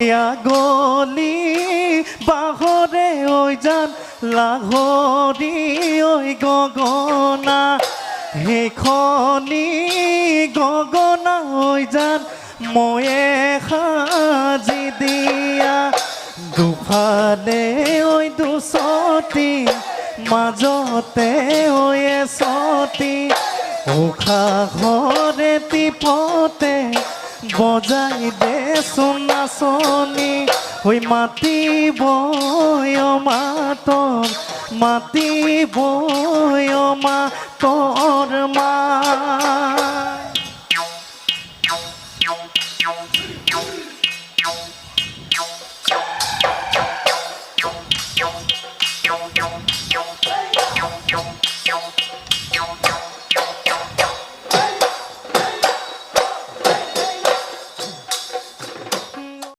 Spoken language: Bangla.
গলি বাহরে ওই যান লাহরি ওই গগনা সেইখনি গগনা ওই যান ময়ে সাজি দিয়া দুফালে ওই দুচতি মাজতে ওই এচতি উশা ঘৰে টিপতে বজাই দে নাচনি হৈ মাতিবই মাতৰ মাতিবই মাতৰ মা